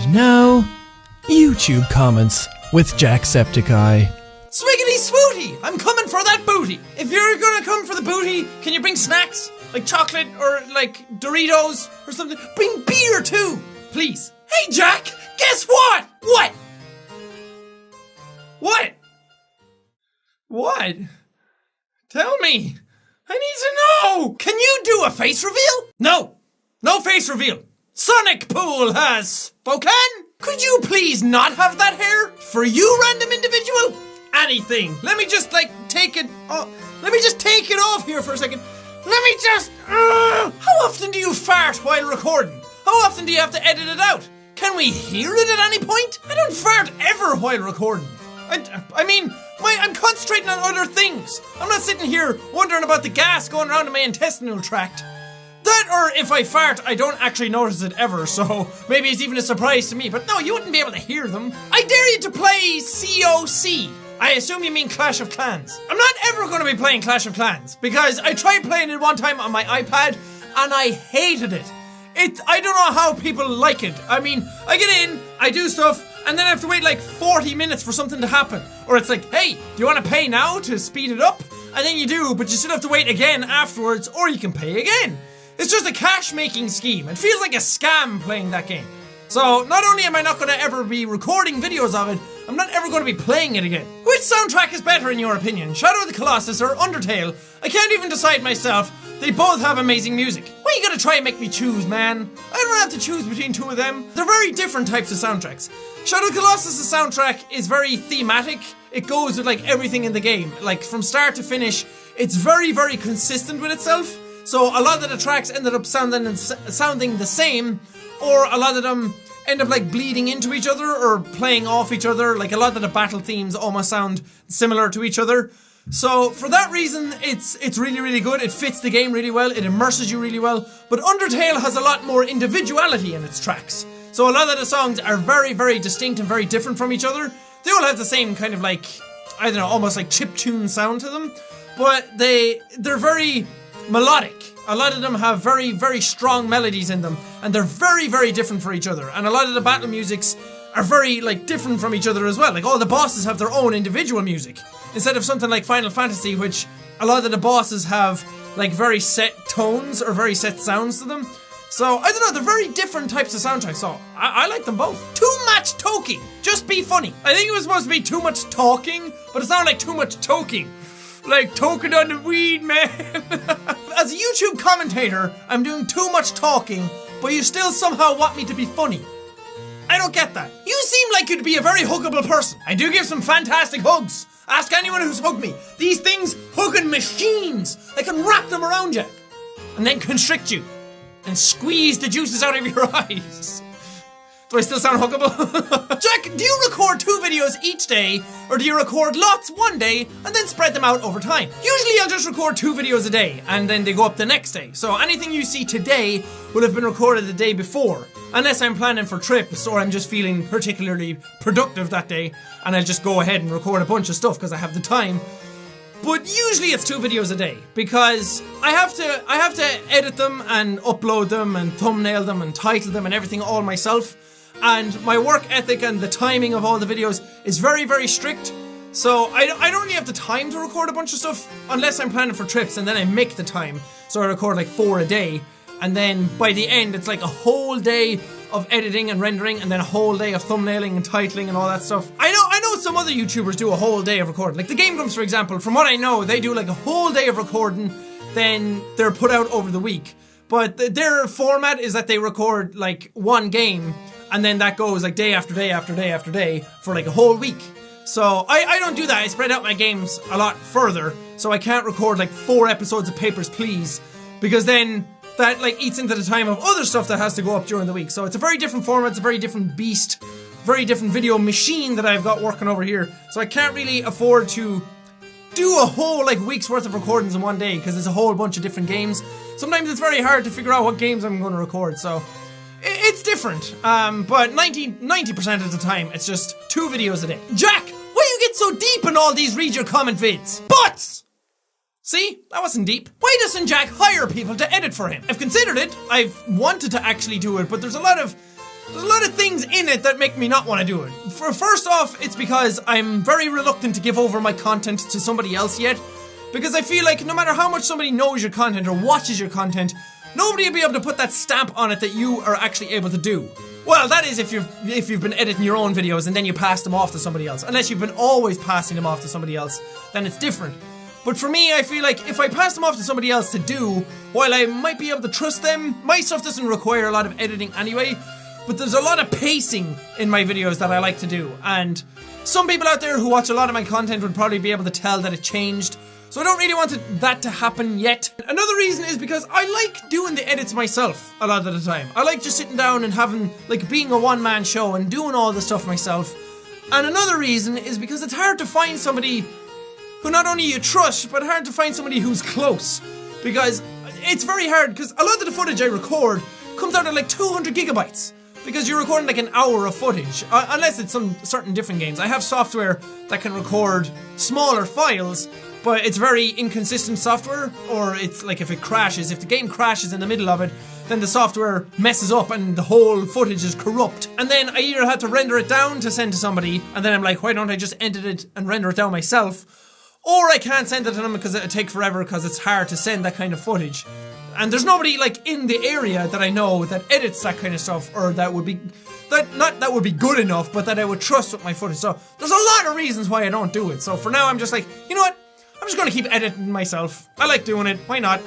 And now, YouTube comments with Jacksepticeye. Swiggity swooty! I'm coming for that booty! If you're gonna come for the booty, can you bring snacks? Like chocolate or like Doritos or something? Bring beer too, please. Hey Jack, guess what? What? What? What? Tell me. I need to know. Can you do a face reveal? No. No face reveal. Sonic Pool has spoken. Could you please not have that hair? For you, random individual? Anything. Let me just take it. Oh, let me just take it off here for a second. Let me just. How often do you fart while recording? How often do you have to edit it out? Can we hear it at any point? I don't fart ever while recording. I mean, I'm concentrating on other things. I'm not sitting here wondering about the gas going around in my intestinal tract. That, or if I fart, I don't actually notice it ever, so maybe it's even a surprise to me. But no, you wouldn't be able to hear them. I dare you to play COC. I assume you mean Clash of Clans. I'm not ever going to be playing Clash of Clans, because I tried playing it one time on my iPad, and I hated it. I don't know how people like it. I mean, I get in, I do stuff, and then I have to wait like 40 minutes for something to happen. Or it's like, hey, do you want to pay now to speed it up? And then you do, but you still have to wait again afterwards, or you can pay again. It's just a cash-making scheme. It feels like a scam playing that game. So, not only am I not going to ever be recording videos of it, I'm not ever going to be playing it again. Which soundtrack is better in your opinion? Shadow of the Colossus or Undertale? I can't even decide myself. They both have amazing music. Why you gotta try and make me choose, man? I don't have to choose between two of them. They're very different types of soundtracks. Shadow of the Colossus' soundtrack is very thematic. It goes with like everything in the game. Like from start to finish, it's very, very consistent with itself. So a lot of the tracks ended up sounding the same, or a lot of them end up like bleeding into each other or playing off each other. Like a lot of the battle themes almost sound similar to each other. So for that reason, it's really, really good. It fits the game really well. It immerses you really well. But Undertale has a lot more individuality in its tracks. So a lot of the songs are very, very distinct and very different from each other. They all have the same kind of like, I don't know, almost like chiptune sound to them. But they're very melodic. A lot of them have very, very strong melodies in them. And they're very, very different for each other. And a lot of the battle musics are very like different from each other as well. Like all the bosses have their own individual music. Instead of something like Final Fantasy, which a lot of the bosses have like very set tones or very set sounds to them. So, I don't know, they're very different types of soundtracks, so I like them both. Too much talking, just be funny. I think it was supposed to be too much talking, but it sounded like too much toking. Like toking on the weed, man. As a YouTube commentator, I'm doing too much talking, but you still somehow want me to be funny. I don't get that. You seem like you'd be a very huggable person. I do give some fantastic hugs. Ask anyone who's hugged me. These things hugging machines. I can wrap them around you and then constrict you and squeeze the juices out of your eyes. Do I still sound huggable? Jack, do you record 2 videos each day, or do you record lots one day and then spread them out over time? Usually I'll just record 2 videos a day and then they go up the next day. So anything you see today will have been recorded the day before. Unless I'm planning for trips or I'm just feeling particularly productive that day and I'll just go ahead and record a bunch of stuff because I have the time. But usually it's 2 videos a day because I have to edit them and upload them and thumbnail them and title them and everything all myself. And my work ethic and the timing of all the videos is very, very strict. So I don't really have the time to record a bunch of stuff unless I'm planning for trips, and then I make the time. So I record like 4 a day. And then by the end, it's like a whole day of editing and rendering, and then a whole day of thumbnailing and titling and all that stuff. I know some other YouTubers do a whole day of recording. Like the Game Grumps, for example, from what I know, they do like a whole day of recording, then they're put out over the week. But their format is that they record like one game, and then that goes like day after day after day after day for like a whole week. So I don't do that. I spread out my games a lot further, so I can't record like 4 episodes of Papers, Please, because then that like eats into the time of other stuff that has to go up during the week. So it's a very different format, it's a very different beast, very different video machine that I've got working over here. So I can't really afford to do a whole like week's worth of recordings in one day because there's a whole bunch of different games. Sometimes it's very hard to figure out what games I'm going to record, so it's different. But 90% of the time, it's just 2 videos a day. Jack, why you get so deep in all these read your comment vids? Butts! See? That wasn't deep. Why doesn't Jack hire people to edit for him? I've considered it. I've wanted to actually do it, but there's a lot of There's a lot of things in it that make me not want to do it. First off, it's because I'm very reluctant to give over my content to somebody else yet. Because I feel like no matter how much somebody knows your content or watches your content, nobody will be able to put that stamp on it that you are actually able to do. Well, that is if you've been editing your own videos and then you pass them off to somebody else. Unless you've been always passing them off to somebody else, then it's different. But for me, I feel like if I pass them off to somebody else to do, while I might be able to trust them, my stuff doesn't require a lot of editing anyway, but there's a lot of pacing in my videos that I like to do, and some people out there who watch a lot of my content would probably be able to tell that it changed, so I don't really want that to happen yet. Another reason is because I like doing the edits myself a lot of the time. I like just sitting down and having, like, being a one-man show and doing all the stuff myself. And another reason is because it's hard to find somebody who not only you trust, but hard to find somebody who's close. Because it's very hard, because a lot of the footage I record comes out at like 200 gigabytes. Because you're recording like an hour of footage, unless it's some certain different games. I have software that can record smaller files, but it's very inconsistent software, or it's like if the game crashes in the middle of it, then the software messes up and the whole footage is corrupt. And then I either have to render it down to send to somebody, and then I'm like, why don't I just edit it and render it down myself? Or I can't send it to them because it'll take forever because it's hard to send that kind of footage. And there's nobody like in the area that I know that edits that kind of stuff, or that would be good enough, but that I would trust with my footage. So there's a lot of reasons why I don't do it. So for now I'm just like, you know what? I'm just gonna keep editing myself. I like doing it, why not?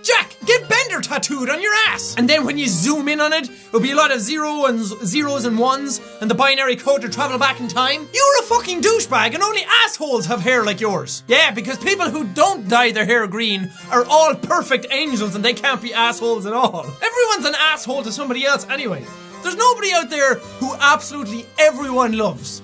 Jack, get Bender tattooed on your ass! And then when you zoom in on it, it'll be a lot of zeros and ones, and the binary code to travel back in time. You're a fucking douchebag, and only assholes have hair like yours. Yeah, because people who don't dye their hair green are all perfect angels and they can't be assholes at all. Everyone's an asshole to somebody else anyway. There's nobody out there who absolutely everyone loves.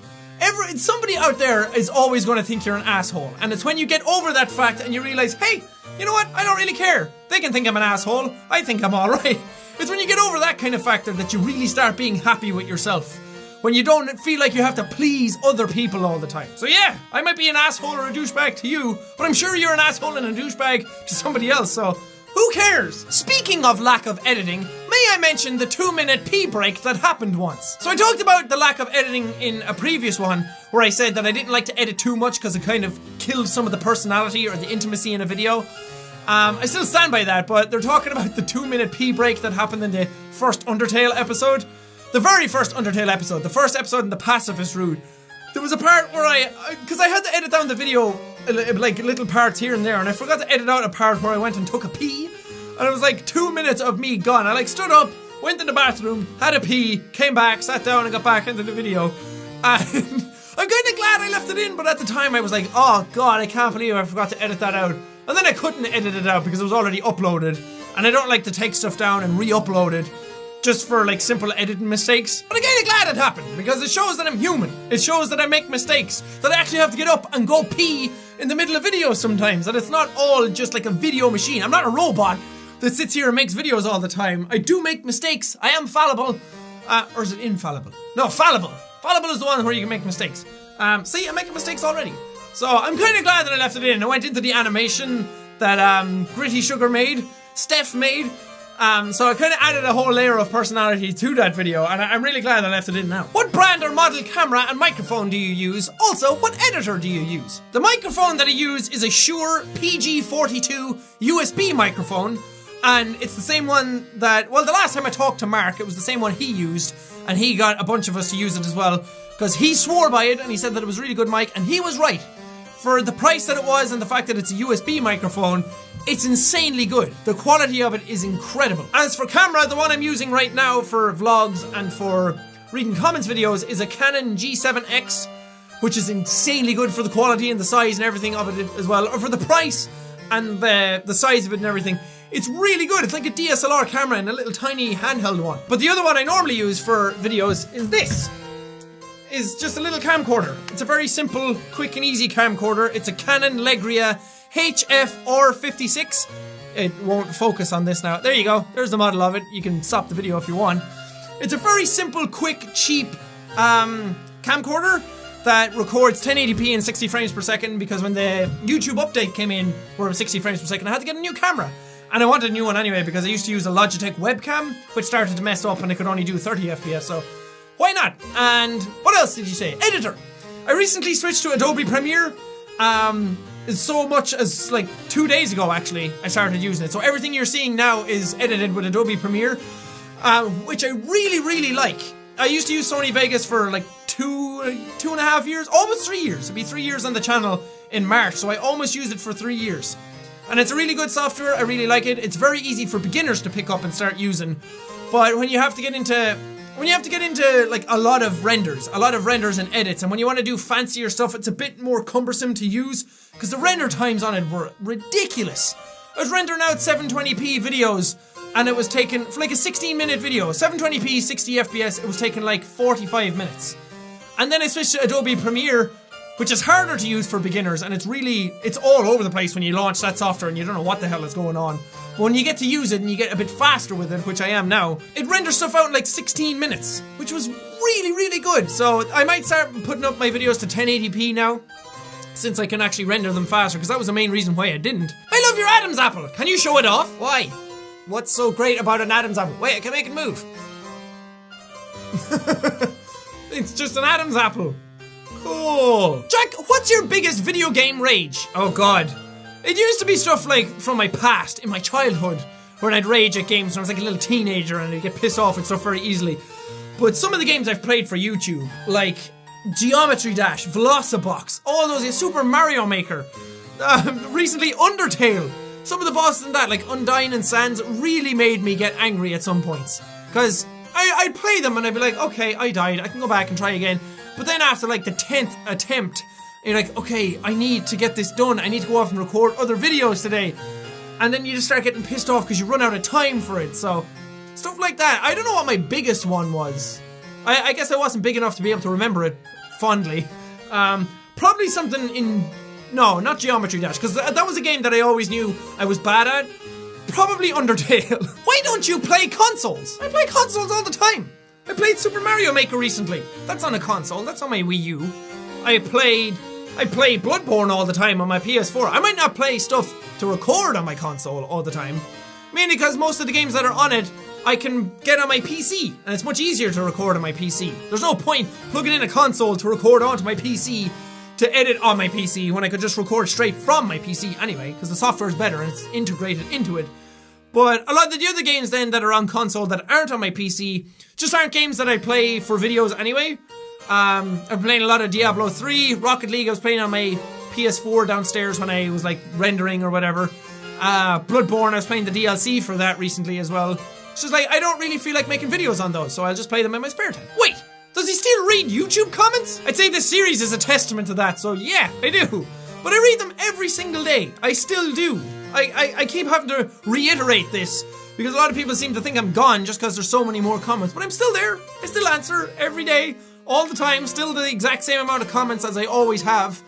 Somebody out there is always going to think you're an asshole, and it's when you get over that fact and you realize, hey, you know what, I don't really care. They can think I'm an asshole, I think I'm alright. It's when you get over that kind of factor that you really start being happy with yourself. When you don't feel like you have to please other people all the time. So yeah, I might be an asshole or a douchebag to you, but I'm sure you're an asshole and a douchebag to somebody else, so who cares? Speaking of lack of editing, may I mention the 2-minute pee break that happened once. So I talked about the lack of editing in a previous one, where I said that I didn't like to edit too much because it kind of killed some of the personality or the intimacy in a video. I still stand by that, but they're talking about the 2-minute pee break that happened in the first Undertale episode. The very first Undertale episode, the first episode in the Pacifist Route. There was a part where because I had to edit down the video, like little parts here and there, and I forgot to edit out a part where I went and took a pee. And it was like 2 minutes of me gone. I like stood up, went to the bathroom, had a pee, came back, sat down and got back into the video. And I'm kind of glad I left it in, but at the time I was like, oh god, I can't believe I forgot to edit that out. And then I couldn't edit it out because it was already uploaded. And I don't like to take stuff down and re-upload it just for like simple editing mistakes. But I'm kind of glad it happened because it shows that I'm human. It shows that I make mistakes, that I actually have to get up and go pee in the middle of videos sometimes, that it's not all just like a video machine. I'm not a robot that sits here and makes videos all the time. I do make mistakes. I am fallible. Or is it infallible? No, fallible. Fallible is the one where you can make mistakes. See, I'm making mistakes already. So I'm kind of glad that I left it in. I went into the animation that Gritty Sugar made, Steph made. So I kind of added a whole layer of personality to that video, and I'm really glad I left it in now. What brand or model camera and microphone do you use? Also, what editor do you use? The microphone that I use is a Shure PG42 USB microphone, and it's the same one that, well, the last time I talked to Mark, it was the same one he used, and he got a bunch of us to use it as well, because he swore by it, and he said that it was a really good mic, and he was right. For the price that it was and the fact that it's a USB microphone, it's insanely good. The quality of it is incredible. As for camera, the one I'm using right now for vlogs and for reading comments videos is a Canon G7X, which is insanely good for the quality and the size and everything of it as well, or for the price and the size of it and everything. It's really good. It's like a DSLR camera and a little tiny handheld one. But the other one I normally use for videos is this. Is just a little camcorder. It's a very simple, quick and easy camcorder. It's a Canon Legria HF-R56. It won't focus on this now. There you go. There's the model of it. You can stop the video if you want. It's a very simple, quick, cheap camcorder that records 1080p and 60 frames per second, because when the YouTube update came in where it was 60 frames per second, I had to get a new camera. And I wanted a new one anyway because I used to use a Logitech webcam, which started to mess up and it could only do 30 FPS, so why not? And what else did you say? Editor. I recently switched to Adobe Premiere. So much as like 2 days ago, actually, I started using it. So everything you're seeing now is edited with Adobe Premiere, which I really, really like. I used to use Sony Vegas for like two and a half years, almost 3 years. It'll be 3 years on the channel in March, so I almost used it for 3 years. And it's a really good software, I really like it. It's very easy for beginners to pick up and start using. But when you have to get into like a lot of renders and edits, and when you want to do fancier stuff, it's a bit more cumbersome to use, because the render times on it were ridiculous. I was rendering out 720p videos, and it was taken, for like a 16-minute video, 720p, 60 FPS, it was taking like 45 minutes. And then I switched to Adobe Premiere, which is harder to use for beginners, and it's all over the place when you launch that software and you don't know what the hell is going on. But when you get to use it and you get a bit faster with it, which I am now, it renders stuff out in like 16 minutes, which was really, really good. So I might start putting up my videos to 1080p now, since I can actually render them faster, because that was the main reason why I didn't. I love your Adam's apple. Can you show it off? Why? What's so great about an Adam's apple? Wait, I can make it move. It's just an Adam's apple. Cool. Jack, what's your biggest video game rage? Oh god. It used to be stuff like from my past, in my childhood, when I'd rage at games when I was like a little teenager and I'd get pissed off at stuff very easily. But some of the games I've played for YouTube, like Geometry Dash, Velocibox, all those, Super Mario Maker, recently Undertale, some of the bosses in that, like Undyne and Sans, really made me get angry at some points. Because I'd play them and I'd be like, okay, I died, I can go back and try again. But then after like the 10th attempt, you're like, okay, I need to get this done. I need to go off and record other videos today. And then you just start getting pissed off because you run out of time for it. So, stuff like that. I don't know what my biggest one was. I guess I wasn't big enough to be able to remember it fondly. Probably something in... No, not Geometry Dash, because that was a game that I always knew I was bad at. Probably Undertale. Why don't you play consoles? I play consoles all the time. I played Super Mario Maker recently. That's on a console, that's on my Wii U. I play Bloodborne all the time on my PS4. I might not play stuff to record on my console all the time. Mainly because most of the games that are on it, I can get on my PC. And it's much easier to record on my PC. There's no point plugging in a console to record onto my PC to edit on my PC when I could just record straight from my PC anyway, because the software is better and it's integrated into it. But a lot of the other games then that are on console that aren't on my PC just aren't games that I play for videos anyway. I'm playing a lot of Diablo 3, Rocket League I was playing on my PS4 downstairs when I was like rendering or whatever. Bloodborne, I was playing the DLC for that recently as well. It's just like, I don't really feel like making videos on those, so I'll just play them in my spare time. Wait, does he still read YouTube comments? I'd say this series is a testament to that, so yeah, I do. But I read them every single day. I still do. I keep having to reiterate this because a lot of people seem to think I'm gone just because there's so many more comments, but I'm still there. I still answer every day, all the time, still the exact same amount of comments as I always have.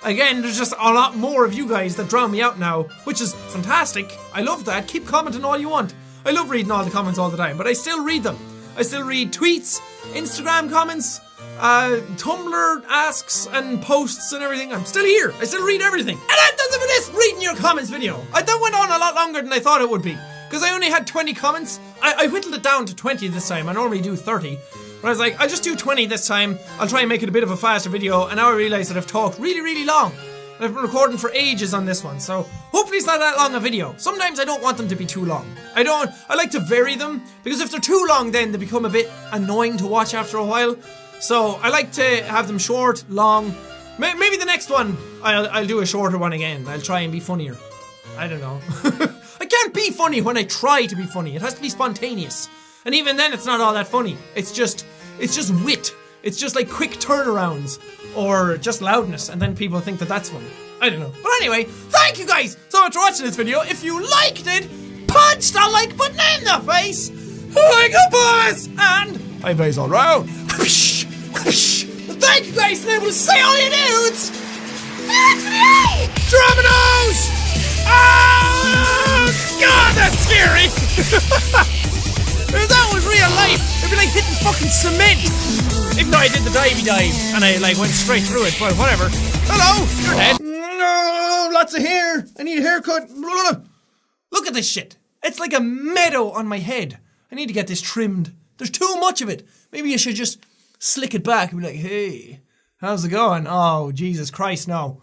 Again, there's just a lot more of you guys that drown me out now, which is fantastic. I love that. Keep commenting all you want. I love reading all the comments all the time, but I still read them. I still read tweets, Instagram comments, Tumblr asks and posts and everything. I'm still here. I still read everything. And that does it for this reading your comments video. That went on a lot longer than I thought it would be, because I only had 20 comments. I whittled it down to 20 this time. I normally do 30. But I was like, I'll just do 20 this time. I'll try and make it a bit of a faster video. And now I realise that I've talked really, really long. And I've been recording for ages on this one. So hopefully it's not that long a video. Sometimes I don't want them to be too long. I like to vary them, because if they're too long then they become a bit annoying to watch after a while. So I like to have them short, long. Maybe the next one I'll do a shorter one again. I'll try and be funnier. I don't know. I can't be funny when I try to be funny. It has to be spontaneous. And even then it's not all that funny. It's just wit. It's just like quick turnarounds or just loudness, and then people think that that's funny. I don't know. But anyway, thank you guys so much for watching this video. If you liked it, punch the like button in the face like a boss, and high face all round. Thank you guys, and I will see all you dudes. Dramanos! Oh, God, that's scary. If that was real life, it'd be like hitting fucking cement. Even though I did the divey dive and I like went straight through it, but whatever. Hello, you're dead. No, lots of hair. I need a haircut. Look at this shit. It's like a meadow on my head. I need to get this trimmed. There's too much of it. Maybe I should just slick it back and be like, hey, how's it going? Oh, Jesus Christ, no.